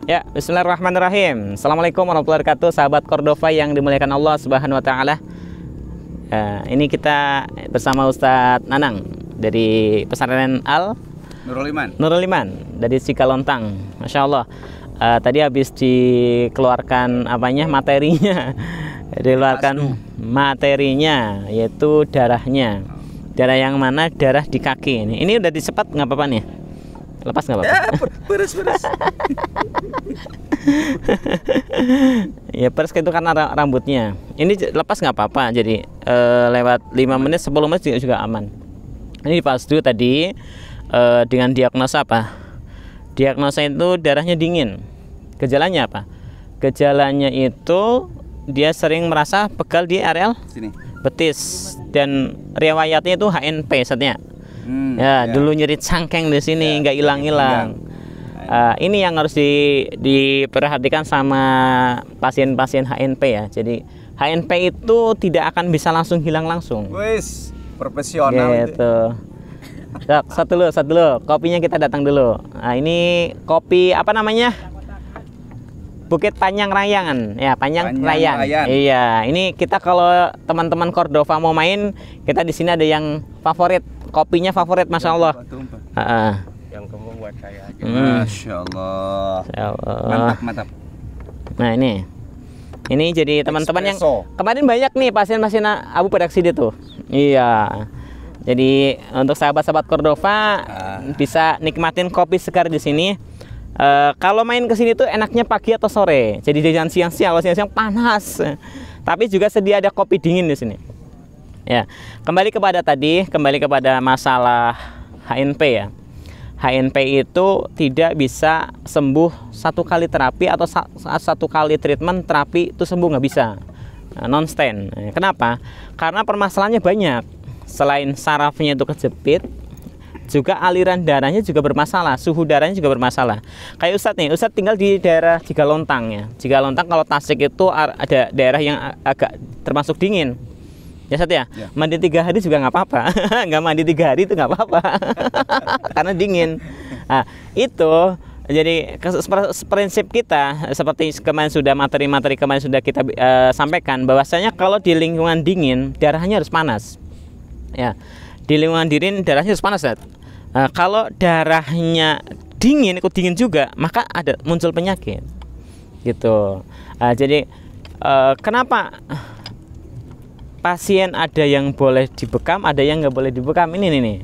Ya, bismillahirrahmanirrahim. Assalamualaikum warahmatullahi wabarakatuh, sahabat Cordova yang dimuliakan Allah Subhanahu wa taala. Ini kita bersama Ustadz Nanang dari Pesantren Al Nurul Iman dari Cikalontang. Masya Allah. Tadi habis dikeluarkan materinya. Dikeluarkan materinya, yaitu darahnya. Darah yang mana? Darah di kaki. Ini udah disepat nggak apa-apa nih? Lepas nggak apa-apa? Ya, beres. Ya beres itu karena rambutnya. Ini lepas nggak apa-apa. Jadi lewat 5 menit 10 menit juga aman. Ini dipas dulu tadi dengan diagnosa apa? Diagnosa itu darahnya dingin. Gejalanya apa? Gejalanya itu dia sering merasa pegal di areal sini, betis, dan riwayatnya itu HNP saatnya. Dulu nyeri cangkeng di sini, nggak hilang-hilang. Ini yang harus diperhatikan sama pasien-pasien HNP ya. Jadi HNP itu tidak akan bisa langsung hilang langsung. Wis, profesional gitu. Satu dulu. Kopinya kita datang dulu. Nah, ini kopi apa namanya? Bukit Panjang Rayangan. Ya, Panjang Rayan. Iya, ini kita kalau teman-teman Cordova mau main, kita di sini ada yang favorit. Kopinya favorit, Masya Allah. Yang kamu buat saya aja. Masya Allah. Mantap. Nah, ini jadi teman-teman yang kemarin banyak nih pasien-pasien abu peroksida tuh. Iya. Jadi untuk sahabat-sahabat Cordova bisa nikmatin kopi segar di sini. Kalau main ke sini tuh enaknya pagi atau sore. Jadi jangan siang-siang, kalau siang-siang panas. Tapi juga sedia ada kopi dingin di sini. Ya, kembali kepada masalah HNP ya. HNP itu tidak bisa sembuh satu kali terapi atau satu kali treatment terapi itu sembuh, nggak bisa. Non stand. Kenapa? Karena permasalahannya banyak. Selain sarafnya itu kejepit, juga aliran darahnya juga bermasalah, suhu darahnya juga bermasalah. Kayak Ustadz nih, Ustadz tinggal di daerah Cikalontang ya. Cikalontang kalau Tasik itu ada daerah yang agak termasuk dingin. Ya Ustadz ya, mandi 3 hari juga nggak apa-apa. Nggak mandi 3 hari itu nggak apa-apa. Karena dingin. Nah, itu jadi prinsip kita seperti kemarin sudah materi-materi kemarin sudah kita sampaikan, bahwasanya kalau di lingkungan dingin darahnya harus panas. Ya, di lingkungan dingin darahnya harus panas. Kalau darahnya dingin, ikut dingin juga, maka ada muncul penyakit. Gitu. Jadi kenapa pasien ada yang boleh dibekam, ada yang nggak boleh dibekam? Ini nih.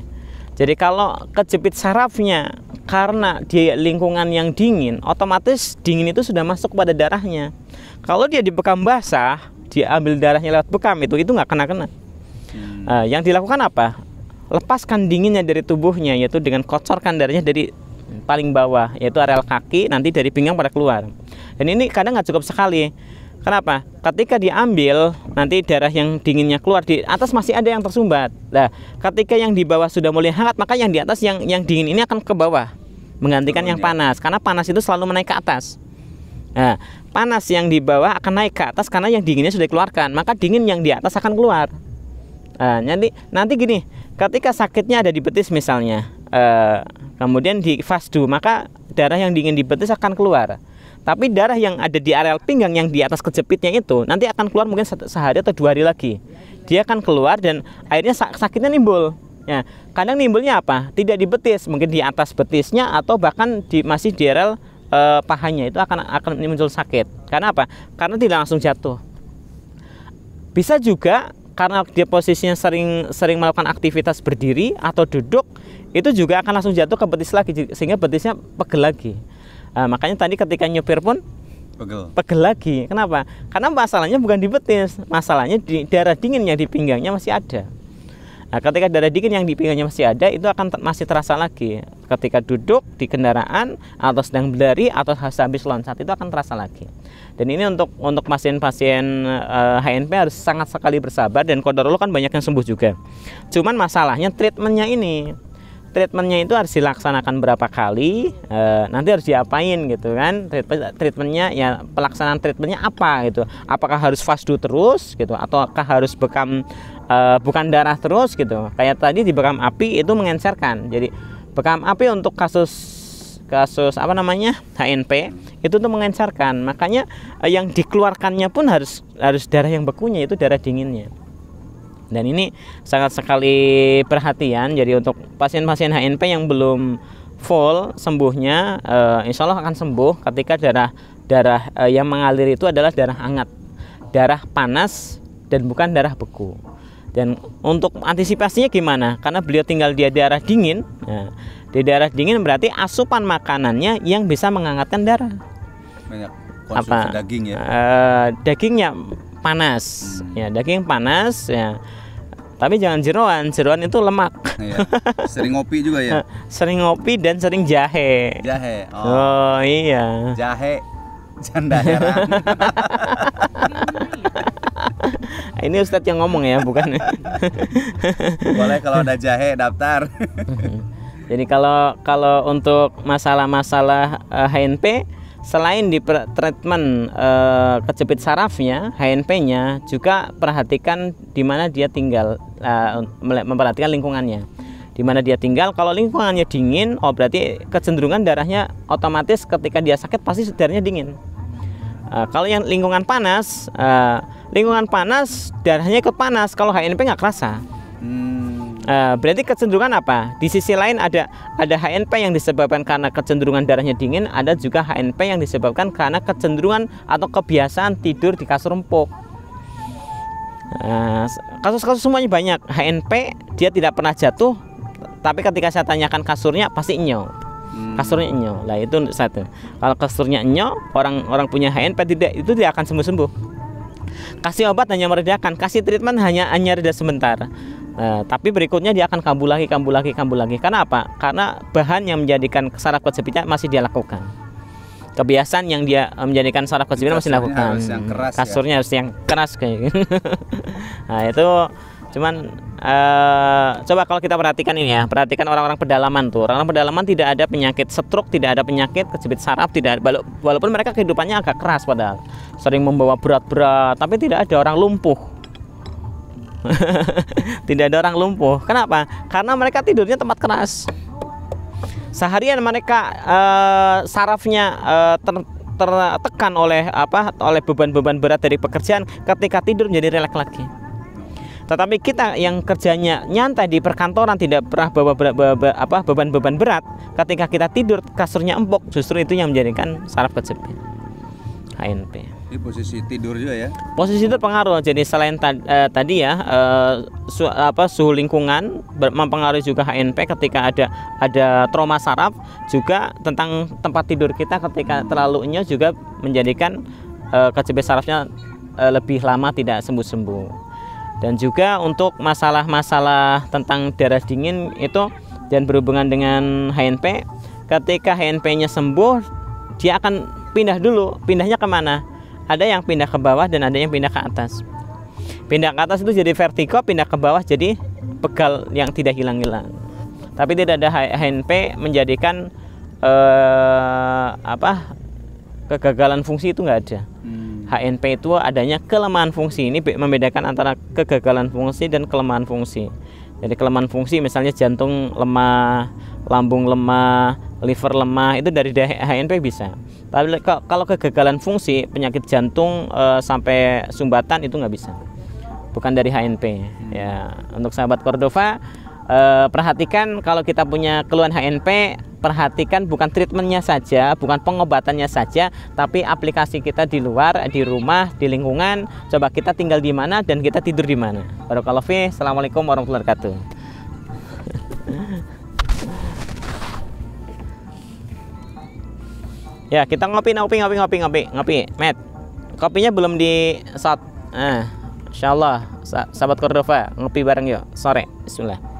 Jadi kalau kejepit sarafnya karena di lingkungan yang dingin, otomatis dingin itu sudah masuk pada darahnya. Kalau dia dibekam basah, dia ambil darahnya lewat bekam itu nggak kena. Yang dilakukan apa? Lepaskan dinginnya dari tubuhnya, yaitu dengan kocorkan darahnya dari paling bawah, yaitu areal kaki, nanti dari pinggang pada keluar. Dan ini kadang nggak cukup sekali. Kenapa? Ketika diambil, nanti darah yang dinginnya keluar, di atas masih ada yang tersumbat. Nah, ketika yang di bawah sudah mulai hangat, maka yang di atas yang dingin ini akan ke bawah, menggantikan yang panas. Karena panas itu selalu menaik ke atas. Nah, panas yang di bawah akan naik ke atas karena yang dinginnya sudah dikeluarkan, maka dingin yang di atas akan keluar. Nanti gini, ketika sakitnya ada di betis misalnya, kemudian di fasdu, maka darah yang dingin di betis akan keluar. Tapi darah yang ada di areal pinggang yang di atas kejepitnya itu nanti akan keluar mungkin sehari atau 2 hari lagi. Dia akan keluar dan akhirnya sakitnya nimbul. Ya, kadang nimbulnya apa? Tidak di betis, mungkin di atas betisnya atau bahkan masih di areal pahanya itu akan muncul sakit. Karena apa? Karena tidak langsung jatuh. Bisa juga karena dia posisinya sering melakukan aktivitas berdiri atau duduk, itu juga akan langsung jatuh ke betis lagi sehingga betisnya pegel lagi. Makanya tadi ketika nyupir pun pegel lagi. Kenapa? Karena masalahnya bukan di betis, masalahnya di darah dingin yang di pinggangnya masih ada. Nah, ketika darah dingin yang di pinggangnya masih ada, itu akan masih terasa lagi. Ketika duduk di kendaraan atau sedang berlari atau habis loncat, itu akan terasa lagi. Dan ini untuk pasien-pasien HNP harus sangat sekali bersabar, dan qadarullah kan banyak yang sembuh juga. Cuman masalahnya treatmentnya ini. Treatmentnya itu harus dilaksanakan berapa kali, nanti harus diapain gitu kan. Treatmentnya ya, pelaksanaan treatmentnya apa gitu. Apakah harus fasdu terus gitu, ataukah harus bekam bukan darah terus gitu. Kayak tadi di bekam api itu mengencerkan. Jadi bekam api untuk kasus kasus apa namanya HNP itu tuh mengencarkan. Makanya yang dikeluarkannya pun harus darah yang bekunya, itu darah dinginnya. Dan ini sangat sekali perhatian. Jadi untuk pasien-pasien HNP yang belum full sembuhnya, insya Allah akan sembuh ketika darah yang mengalir itu adalah darah hangat, darah panas, dan bukan darah beku. Dan untuk antisipasinya gimana? Karena beliau tinggal di daerah dingin. Nah, di daerah dingin berarti asupan makanannya yang bisa menghangatkan darah. Banyak konsumsi daging ya. Dagingnya panas, ya daging panas ya. Tapi jangan jeroan itu lemak. Iya. Sering ngopi juga ya. Sering ngopi dan sering jahe. Jahe. Oh iya. Jahe, janda heran. Ini Ustadz yang ngomong ya, bukan? Boleh kalau ada jahe daftar. Jadi kalau untuk masalah-masalah HNP, selain di treatment kejepit sarafnya, HNP-nya juga perhatikan di mana dia tinggal, memperhatikan lingkungannya. Di mana dia tinggal, kalau lingkungannya dingin, oh berarti kecenderungan darahnya otomatis ketika dia sakit pasti darahnya dingin. Kalau yang lingkungan panas darahnya ikut panas. Kalau HNP nggak kerasa. Berarti kecenderungan apa? Di sisi lain ada HNP yang disebabkan karena kecenderungan darahnya dingin, ada juga HNP yang disebabkan karena kecenderungan atau kebiasaan tidur di kasur empuk. Kasus-kasus semuanya banyak. HNP dia tidak pernah jatuh, tapi ketika saya tanyakan kasurnya pasti nyok. Kasurnya nyok. Lah itu satu. Kalau kasurnya nyok, orang punya HNP itu tidak akan sembuh-sembuh. Kasih obat hanya meredakan, kasih treatment hanya reda sebentar. Tapi berikutnya dia akan kambuh lagi. Karena apa? Karena bahan yang menjadikan saraf kejepitnya masih dia lakukan. Kebiasaan yang dia menjadikan saraf kejepitnya masih dilakukan. Kasurnya harus yang keras kayak gitu. Nah itu cuman coba kalau kita perhatikan ini ya, perhatikan orang-orang pedalaman tuh. Orang-orang pedalaman tidak ada penyakit stroke, tidak ada penyakit kejepit saraf, tidak ada, walaupun mereka kehidupannya agak keras padahal sering membawa berat-berat, tapi tidak ada orang lumpuh. Tidak ada orang lumpuh. Kenapa? Karena mereka tidurnya tempat keras. Seharian mereka sarafnya tertekan oleh beban-beban berat dari pekerjaan, ketika tidur menjadi rileks lagi. Tetapi kita yang kerjanya nyantai di perkantoran, tidak pernah bawa beban-beban berat, ketika kita tidur kasurnya empuk, justru itu yang menjadikan saraf kejepit. HNP. Di posisi tidur juga ya. Posisi itu pengaruh. Jadi selain tadi ya suhu lingkungan mempengaruhi juga HNP. Ketika ada trauma saraf, juga tentang tempat tidur kita ketika terlalu nyok juga menjadikan kejepit sarafnya lebih lama tidak sembuh-sembuh. Dan juga untuk masalah-masalah tentang darah dingin itu dan berhubungan dengan HNP, ketika HNP-nya sembuh, dia akan pindah dulu. Pindahnya kemana? Ada yang pindah ke bawah dan ada yang pindah ke atas. Pindah ke atas itu jadi vertigo, pindah ke bawah jadi pegal yang tidak hilang-hilang. Tapi tidak ada HNP menjadikan kegagalan fungsi, itu nggak ada. HNP itu adanya kelemahan fungsi. Ini membedakan antara kegagalan fungsi dan kelemahan fungsi. Jadi kelemahan fungsi misalnya jantung lemah, lambung lemah, liver lemah, itu dari HNP bisa. Tapi kalau kegagalan fungsi, penyakit jantung sampai sumbatan itu nggak bisa. Bukan dari HNP. Ya, untuk sahabat Cordova, perhatikan kalau kita punya keluhan HNP, perhatikan bukan treatmentnya saja, bukan pengobatannya saja, tapi aplikasi kita di luar, di rumah, di lingkungan. Coba kita tinggal di mana dan kita tidur di mana. Barakallahu fi. Assalamualaikum warahmatullahi wabarakatuh. Ya, kita ngopi, Matt. Kopinya belum di shot. Insyaallah, sahabat Cordova, ngopi bareng yuk sore. Bismillah.